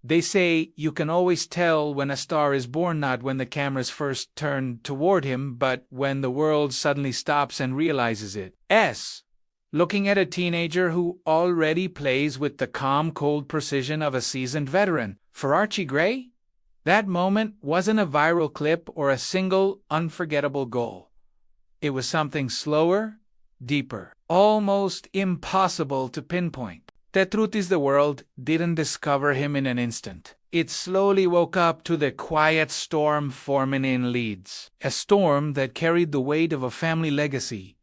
They say you can always tell when a star is born not when the cameras first turn toward him, but when the world suddenly stops and realizes it. Looking at a teenager who already plays with the calm, cold precision of a seasoned veteran. For Archie Gray, that moment wasn't a viral clip or a single unforgettable goal. It was something slower, deeper, almost impossible to pinpoint. The truth is, the world didn't discover him in an instant. It slowly woke up to the quiet storm forming in Leeds. A storm that carried the weight of a family legacy,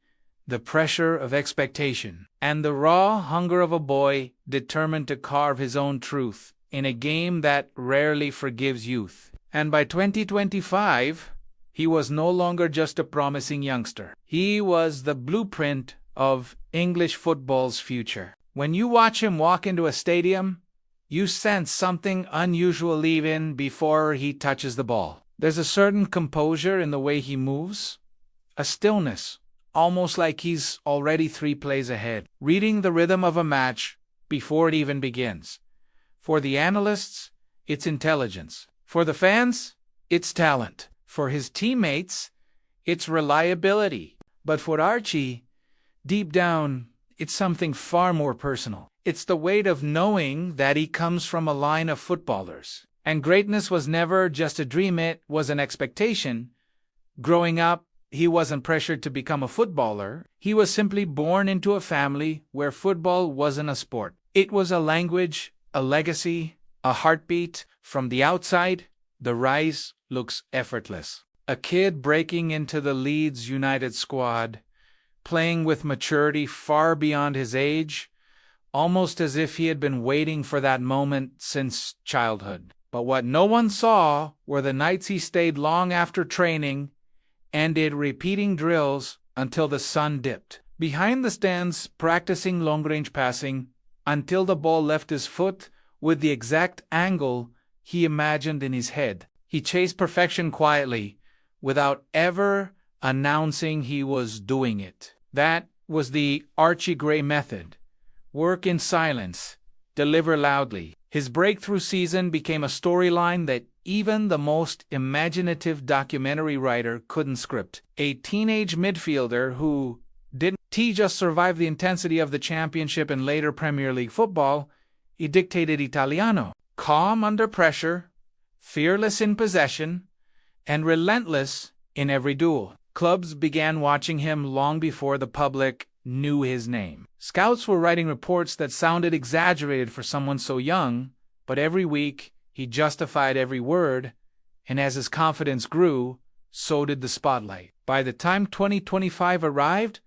the pressure of expectation, and the raw hunger of a boy determined to carve his own truth in a game that rarely forgives youth. And by 2025, he was no longer just a promising youngster. He was the blueprint of English football's future. When you watch him walk into a stadium, you sense something unusual even before he touches the ball. There's a certain composure in the way he moves, a stillness, almost like he's already 3 plays ahead, reading the rhythm of a match before it even begins. For the analysts, it's intelligence. For the fans, it's talent. For his teammates, it's reliability. But for Archie, deep down, it's something far more personal. It's the weight of knowing that he comes from a line of footballers. And greatness was never just a dream, it was an expectation. Growing up, he wasn't pressured to become a footballer. He was simply born into a family where football wasn't a sport. It was a language, a legacy, a heartbeat. From the outside, the rise looks effortless. A kid breaking into the Leeds United squad, playing with maturity far beyond his age, almost as if he had been waiting for that moment since childhood. But what no one saw were the nights he stayed long after training and did repeating drills until the sun dipped. Behind the stands, practicing long-range passing until the ball left his foot with the exact angle he imagined in his head. He chased perfection quietly, without ever announcing he was doing it. That was the Archie Gray method. Work in silence, deliver loudly. His breakthrough season became a storyline that even the most imaginative documentary writer couldn't script. A teenage midfielder who didn't just survive the intensity of the Championship and later Premier League football, he dictated Italiano. Calm under pressure, fearless in possession, and relentless in every duel. Clubs began watching him long before the public knew his name. Scouts were writing reports that sounded exaggerated for someone so young, but every week he justified every word, and as his confidence grew, so did the spotlight. By the time 2025 arrived,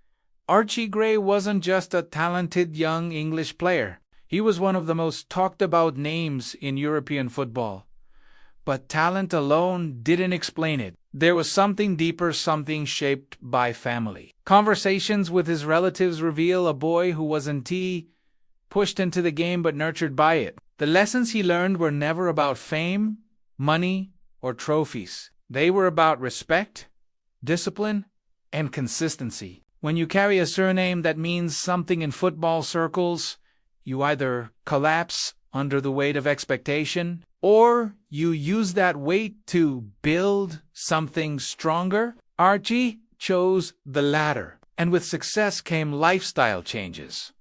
Archie Gray wasn't just a talented young English player. He was one of the most talked about names in European football. But talent alone didn't explain it. There was something deeper, something shaped by family. Conversations with his relatives reveal a boy who wasn't pushed into the game but nurtured by it. The lessons he learned were never about fame, money, or trophies. They were about respect, discipline, and consistency. When you carry a surname that means something in football circles, you either collapse under the weight of expectation, or you use that weight to build something stronger. Archie chose the latter, and with success came lifestyle changes,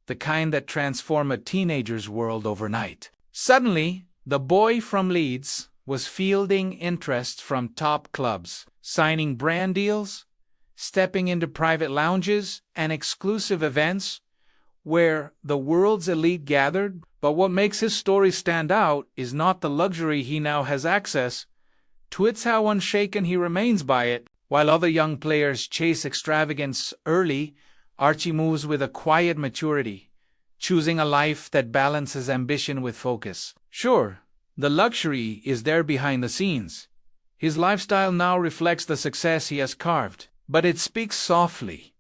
the kind that transform a teenager's world overnight. Suddenly, the boy from Leeds was fielding interest from top clubs, signing brand deals, stepping into private lounges and exclusive events where the world's elite gathered. But what makes his story stand out is not the luxury he now has access to, it's how unshaken he remains by it. While other young players chase extravagance early, Archie moves with a quiet maturity, choosing a life that balances ambition with focus. Sure, the luxury is there behind the scenes. His lifestyle now reflects the success he has carved, but it speaks softly,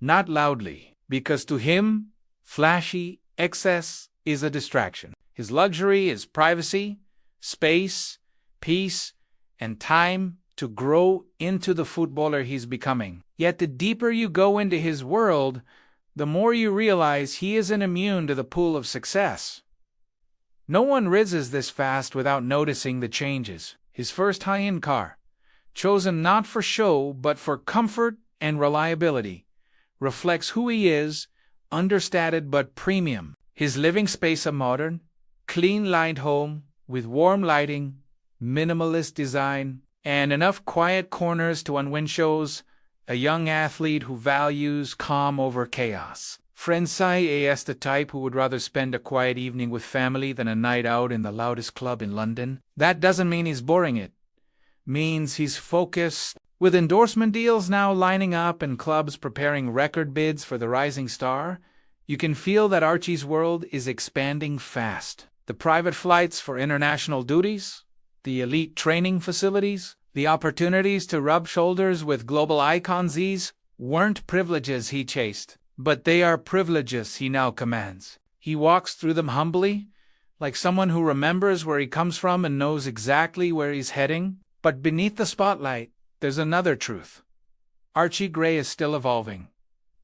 not loudly, because to him, flashy excess is a distraction. His luxury is privacy, space, peace, and time to grow into the footballer he's becoming. Yet the deeper you go into his world, the more you realize he isn't immune to the pull of success. No one rises this fast without noticing the changes. His first high-end car, chosen not for show but for comfort and reliability, reflects who he is, understated but premium. His living space a modern, clean-lined home with warm lighting, minimalist design, and enough quiet corners to unwind shows. A young athlete who values calm over chaos. Friends say as the type who would rather spend a quiet evening with family than a night out in the loudest club in London. That doesn't mean he's boring, it means he's focused. With endorsement deals now lining up and clubs preparing record bids for the rising star, you can feel that Archie's world is expanding fast. The private flights for international duties, the elite training facilities, the opportunities to rub shoulders with global icons, these weren't privileges he chased, but they are privileges he now commands. He walks through them humbly, like someone who remembers where he comes from and knows exactly where he's heading. But beneath the spotlight, there's another truth. Archie Gray is still evolving,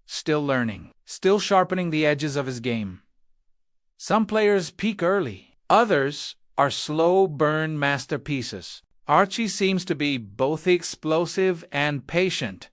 still learning, still sharpening the edges of his game. Some players peak early, others are slow burn masterpieces. Archie seems to be both explosive and patient,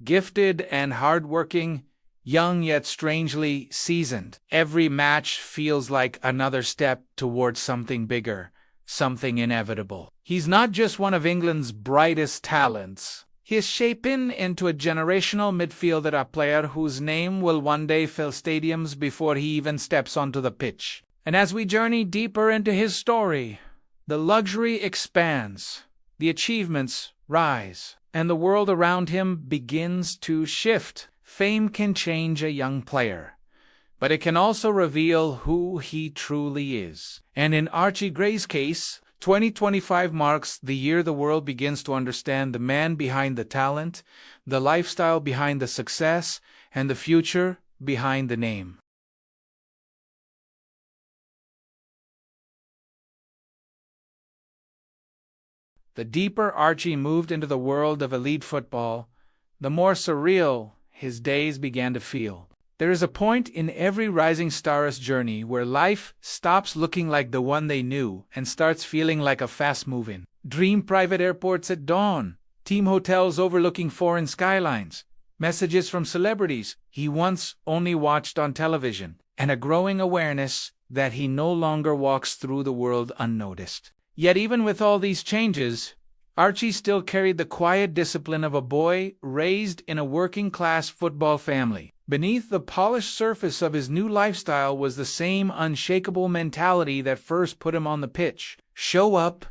gifted and hardworking, young yet strangely seasoned. Every match feels like another step towards something bigger, something inevitable. He's not just one of England's brightest talents. He is shaping into a generational midfielder, a player whose name will one day fill stadiums before he even steps onto the pitch. And as we journey deeper into his story, the luxury expands, the achievements rise, and the world around him begins to shift. Fame can change a young player, but it can also reveal who he truly is. And in Archie Gray's case, 2025 marks the year the world begins to understand the man behind the talent, the lifestyle behind the success, and the future behind the name. The deeper Archie moved into the world of elite football, the more surreal his days began to feel. There is a point in every rising star's journey where life stops looking like the one they knew and starts feeling like a fast-moving dream. Private airports at dawn, team hotels overlooking foreign skylines, messages from celebrities he once only watched on television, and a growing awareness that he no longer walks through the world unnoticed. Yet even with all these changes, Archie still carried the quiet discipline of a boy raised in a working-class football family. Beneath the polished surface of his new lifestyle was the same unshakable mentality that first put him on the pitch. Show up,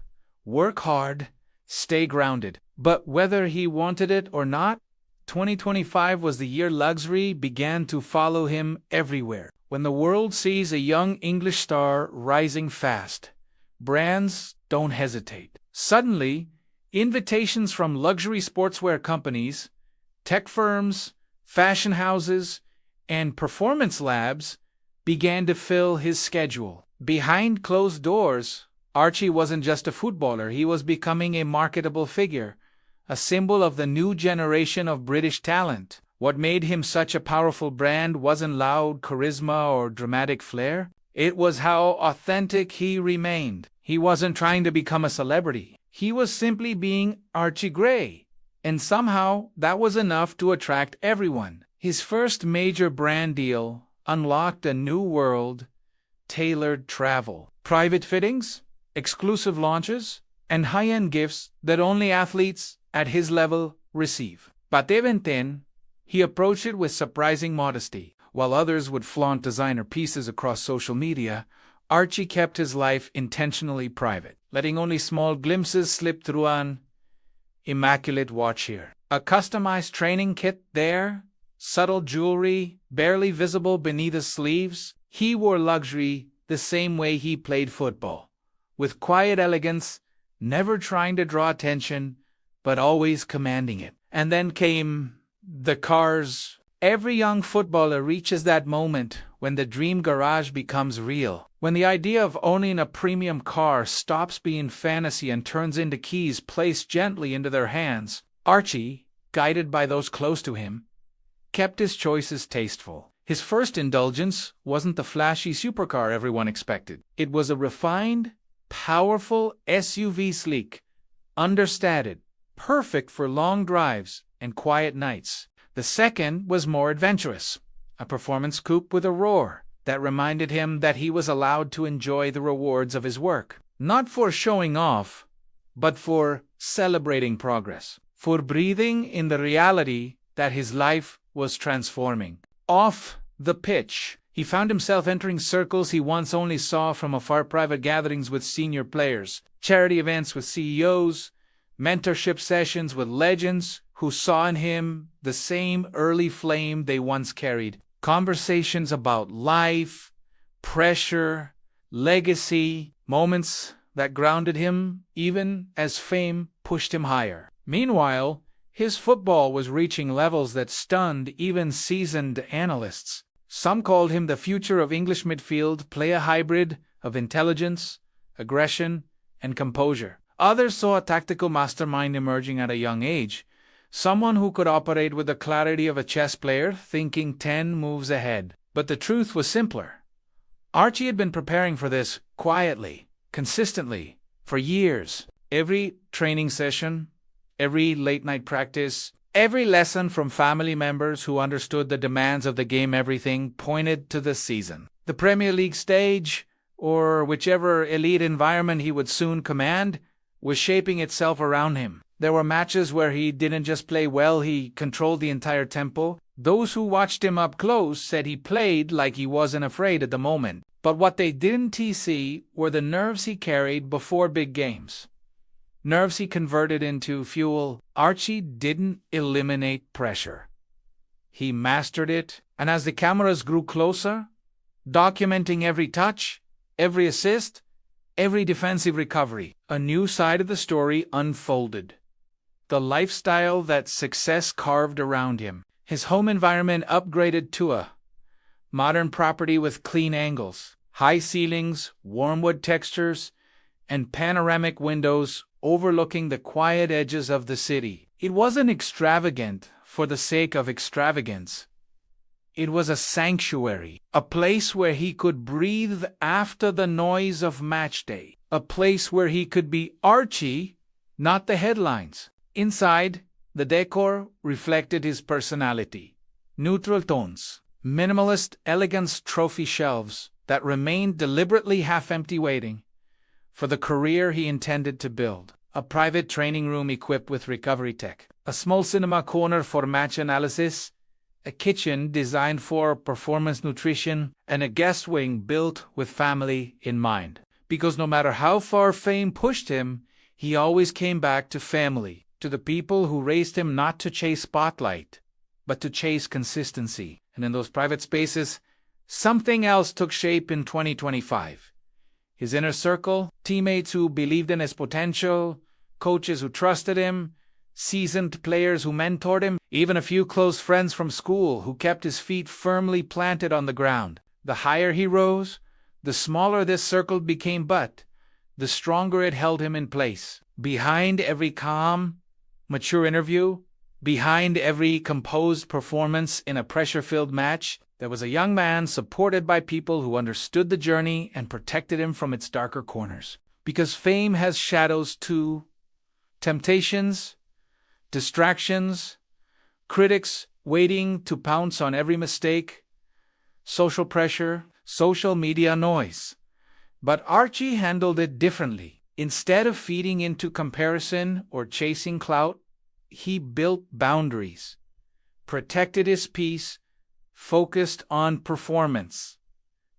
work hard, stay grounded. But whether he wanted it or not, 2025 was the year luxury began to follow him everywhere. When the world sees a young English star rising fast, brands don't hesitate. Suddenly, invitations from luxury sportswear companies, tech firms, fashion houses, and performance labs began to fill his schedule. Behind closed doors, Archie wasn't just a footballer, he was becoming a marketable figure, a symbol of the new generation of British talent. What made him such a powerful brand wasn't loud charisma or dramatic flair. It was how authentic he remained. He wasn't trying to become a celebrity. He was simply being Archie Gray, and somehow that was enough to attract everyone. His first major brand deal unlocked a new world: tailored travel, private fittings, exclusive launches, and high-end gifts that only athletes at his level receive. But even then, he approached it with surprising modesty. While others would flaunt designer pieces across social media, Archie kept his life intentionally private, letting only small glimpses slip through: an immaculate watch here, a customized training kit there, subtle jewelry barely visible beneath his sleeves. He wore luxury the same way he played football, with quiet elegance, never trying to draw attention, but always commanding it. And then came the cars. Every young footballer reaches that moment when the dream garage becomes real, when the idea of owning a premium car stops being fantasy and turns into keys placed gently into their hands. Archie, guided by those close to him, kept his choices tasteful. His first indulgence wasn't the flashy supercar everyone expected. It was a refined, powerful SUV, sleek, understated, perfect for long drives and quiet nights. The second was more adventurous, a performance coupe with a roar that reminded him that he was allowed to enjoy the rewards of his work, not for showing off, but for celebrating progress, for breathing in the reality that his life was transforming. Off the pitch, he found himself entering circles he once only saw from afar: private gatherings with senior players, charity events with CEOs, mentorship sessions with legends who saw in him the same early flame they once carried, conversations about life, pressure, legacy, moments that grounded him even as fame pushed him higher. Meanwhile, his football was reaching levels that stunned even seasoned analysts. Some called him the future of English midfield, play a hybrid of intelligence, aggression, and composure. Others saw a tactical mastermind emerging at a young age, someone who could operate with the clarity of a chess player, thinking 10 moves ahead. But the truth was simpler. Archie had been preparing for this quietly, consistently, for years. Every training session, every late-night practice, every lesson from family members who understood the demands of the game, everything pointed to the season. The Premier League stage, or whichever elite environment he would soon command, was shaping itself around him. There were matches where he didn't just play well, he controlled the entire tempo. Those who watched him up close said he played like he wasn't afraid at the moment. But what they didn't see were the nerves he carried before big games. Nerves he converted into fuel. Archie didn't eliminate pressure. He mastered it, and as the cameras grew closer, documenting every touch, every assist, every defensive recovery, a new side of the story unfolded. The lifestyle that success carved around him. His home environment upgraded to a modern property with clean angles, high ceilings, warm wood textures, and panoramic windows overlooking the quiet edges of the city. It wasn't extravagant for the sake of extravagance. It was a sanctuary, a place where he could breathe after the noise of match day, a place where he could be Archie, not the headlines. Inside, the decor reflected his personality. Neutral tones, minimalist elegance, trophy shelves that remained deliberately half-empty, waiting for the career he intended to build. A private training room equipped with recovery tech, a small cinema corner for match analysis, a kitchen designed for performance nutrition, and a guest wing built with family in mind. Because no matter how far fame pushed him, he always came back to family, to the people who raised him not to chase spotlight, but to chase consistency. And in those private spaces, something else took shape in 2025. His inner circle, teammates who believed in his potential, coaches who trusted him, seasoned players who mentored him, even a few close friends from school who kept his feet firmly planted on the ground. The higher he rose, the smaller this circle became, but the stronger it held him in place. Behind every calm, mature interview, behind every composed performance in a pressure-filled match, there was a young man supported by people who understood the journey and protected him from its darker corners. Because fame has shadows too. Temptations, distractions, critics waiting to pounce on every mistake, social pressure, social media noise. But Archie handled it differently. Instead of feeding into comparison or chasing clout, he built boundaries, protected his peace, focused on performance,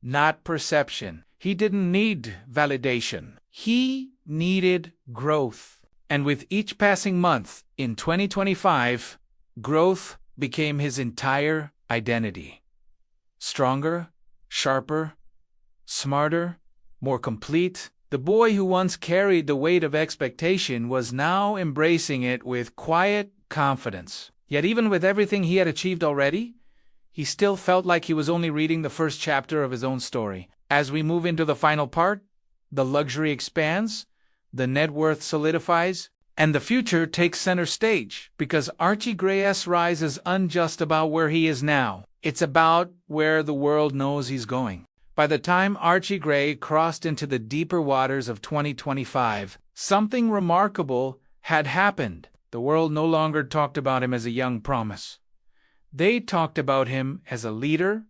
not perception. He didn't need validation. He needed growth. And with each passing month in 2025, growth became his entire identity. Stronger, sharper, smarter, more complete. The boy who once carried the weight of expectation was now embracing it with quiet confidence. Yet even with everything he had achieved already, he still felt like he was only reading the first chapter of his own story. As we move into the final part, the luxury expands, the net worth solidifies, and the future takes center stage, because Archie Gray's rise is unjust about where he is now. It's about where the world knows he's going. By the time Archie Gray crossed into the deeper waters of 2025, something remarkable had happened. The world no longer talked about him as a young promise. They talked about him as a leader,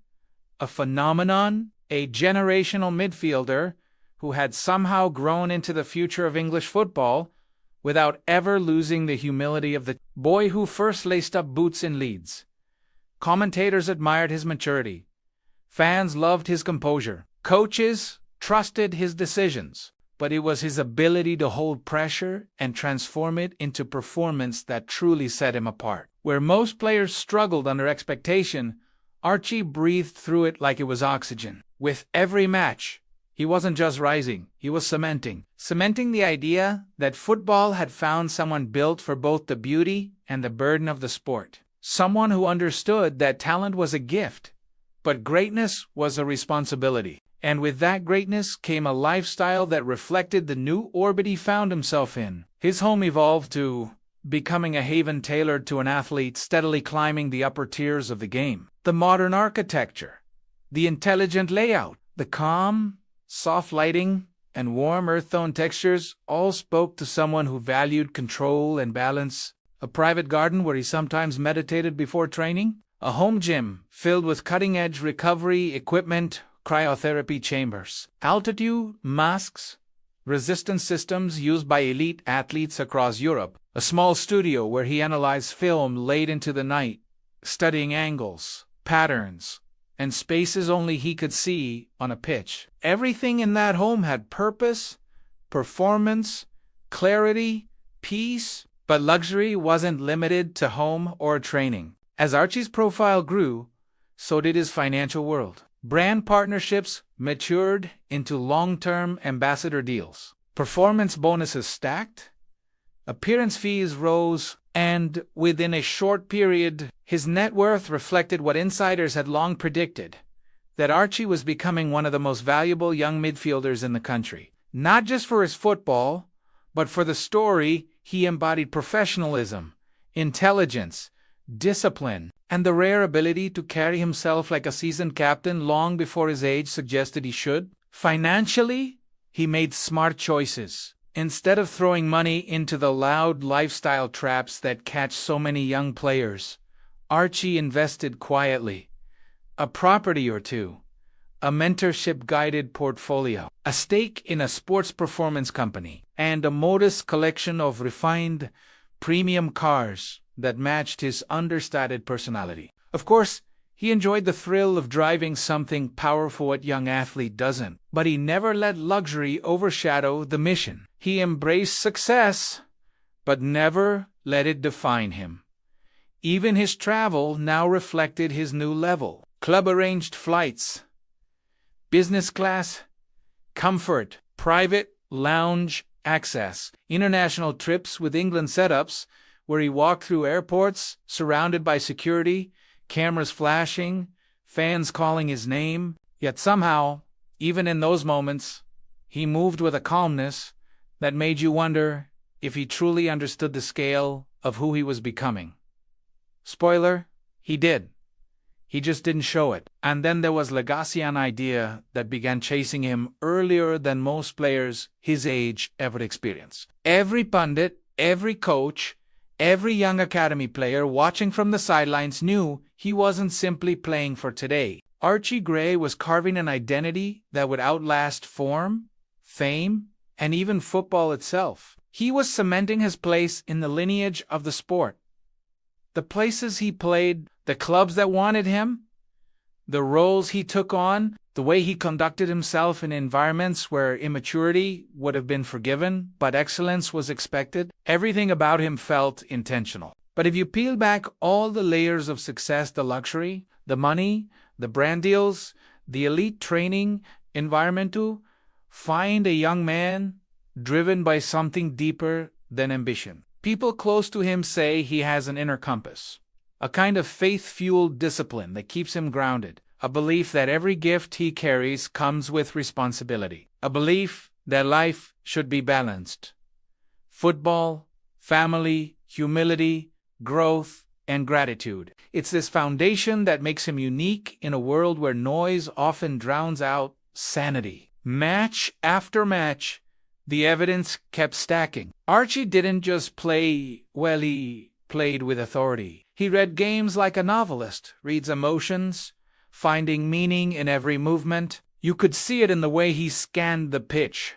a phenomenon, a generational midfielder who had somehow grown into the future of English football without ever losing the humility of the boy who first laced up boots in Leeds. Commentators admired his maturity. Fans loved his composure. Coaches trusted his decisions. But it was his ability to hold pressure and transform it into performance that truly set him apart. Where most players struggled under expectation, Archie breathed through it like it was oxygen. With every match, he wasn't just rising, he was cementing the idea that football had found someone built for both the beauty and the burden of the sport. Someone who understood that talent was a gift, but greatness was a responsibility. And with that greatness came a lifestyle that reflected the new orbit he found himself in. His home evolved to becoming a haven tailored to an athlete steadily climbing the upper tiers of the game. The modern architecture, the intelligent layout, the calm, soft lighting, and warm earth tone textures all spoke to someone who valued control and balance. A private garden where he sometimes meditated before training. A home gym filled with cutting-edge recovery equipment, cryotherapy chambers, altitude masks, resistance systems used by elite athletes across Europe. A small studio where he analyzed film late into the night, studying angles, patterns, and spaces only he could see on a pitch. Everything in that home had purpose, performance, clarity, peace, but luxury wasn't limited to home or training. As Archie's profile grew, so did his financial world. Brand partnerships matured into long-term ambassador deals. Performance bonuses stacked, appearance fees rose, and within a short period, his net worth reflected what insiders had long predicted, that Archie was becoming one of the most valuable young midfielders in the country. Not just for his football, but for the story he embodied: professionalism, intelligence, discipline, and the rare ability to carry himself like a seasoned captain long before his age suggested he should. Financially, he made smart choices. Instead of throwing money into the loud lifestyle traps that catch so many young players, Archie invested quietly. A property or two, a mentorship-guided portfolio, a stake in a sports performance company, and a modest collection of refined, premium cars that matched his understated personality. Of course, he enjoyed the thrill of driving something powerful. What young athlete doesn't? But he never let luxury overshadow the mission. He embraced success, but never let it define him. Even his travel now reflected his new level. Club-arranged flights, business class, comfort, private lounge access, international trips with England setups, where he walked through airports surrounded by security, cameras flashing, fans calling his name. Yet somehow, even in those moments, he moved with a calmness that made you wonder if he truly understood the scale of who he was becoming. Spoiler, he did. He just didn't show it. And then there was legacy, an idea that began chasing him earlier than most players his age ever experienced. Every pundit, every coach, every young academy player watching from the sidelines knew he wasn't simply playing for today. Archie Gray was carving an identity that would outlast form, fame, and even football itself. He was cementing his place in the lineage of the sport. The places he played, the clubs that wanted him, the roles he took on, the way he conducted himself in environments where immaturity would have been forgiven, but excellence was expected. Everything about him felt intentional. But if you peel back all the layers of success, the luxury, the money, the brand deals, the elite training environment, to find a young man driven by something deeper than ambition. People close to him say he has an inner compass, a kind of faith-fueled discipline that keeps him grounded, a belief that every gift he carries comes with responsibility, a belief that life should be balanced. Football, family, humility, growth, and gratitude. It's this foundation that makes him unique in a world where noise often drowns out sanity. Match after match, the evidence kept stacking. Archie didn't just play well, he played with authority. He read games like a novelist reads emotions, finding meaning in every movement. You could see it in the way he scanned the pitch,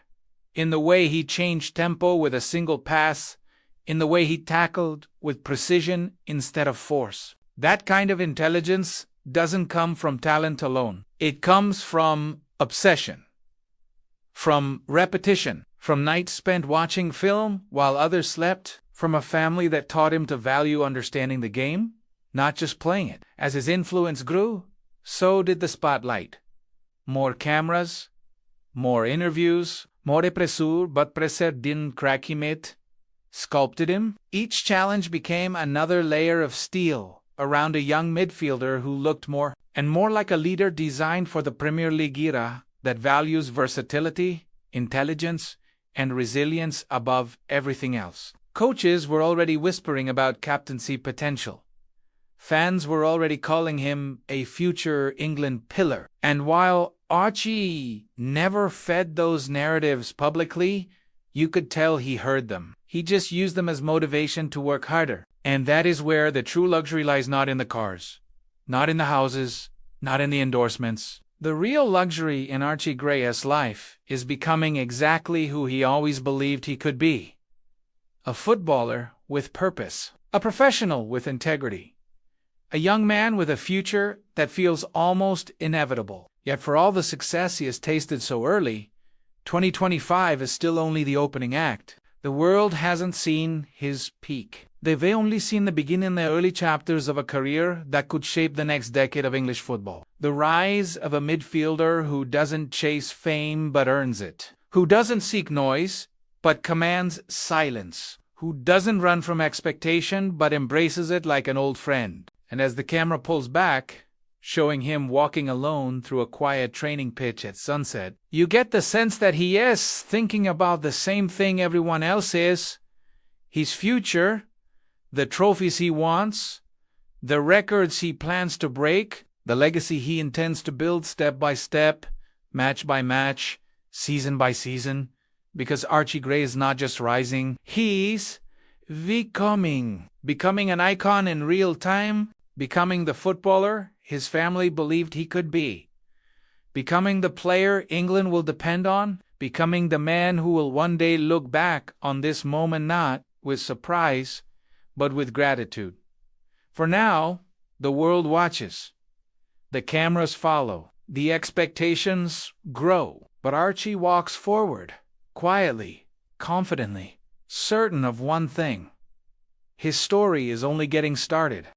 in the way he changed tempo with a single pass, in the way he tackled with precision instead of force. That kind of intelligence doesn't come from talent alone. It comes from obsession, from repetition, from nights spent watching film while others slept, from a family that taught him to value understanding the game, not just playing it. As his influence grew, so did the spotlight. More cameras, more interviews, more pressure, but pressure didn't crack him, it sculpted him. Each challenge became another layer of steel around a young midfielder who looked more and more like a leader designed for the Premier League era that values versatility, intelligence, and resilience above everything else. Coaches were already whispering about captaincy potential. Fans were already calling him a future England pillar. And while Archie never fed those narratives publicly, you could tell he heard them. He just used them as motivation to work harder. And that is where the true luxury lies, not in the cars, not in the houses, not in the endorsements. The real luxury in Archie Gray's life is becoming exactly who he always believed he could be. A footballer with purpose, a professional with integrity, a young man with a future that feels almost inevitable. Yet for all the success he has tasted so early, 2025 is still only the opening act. The world hasn't seen his peak. They've only seen the beginning, the early chapters of a career that could shape the next decade of English football. The rise of a midfielder who doesn't chase fame but earns it, who doesn't seek noise but commands silence, who doesn't run from expectation but embraces it like an old friend. And as the camera pulls back, showing him walking alone through a quiet training pitch at sunset, you get the sense that he is thinking about the same thing everyone else is: his future, the trophies he wants, the records he plans to break, the legacy he intends to build step by step, match by match, season by season. Because Archie Gray is not just rising, he's becoming an icon in real time, becoming the footballer his family believed he could be, becoming the player England will depend on, becoming the man who will one day look back on this moment not with surprise, but with gratitude. For now, the world watches. The cameras follow. The expectations grow. But Archie walks forward, quietly, confidently, certain of one thing: his story is only getting started.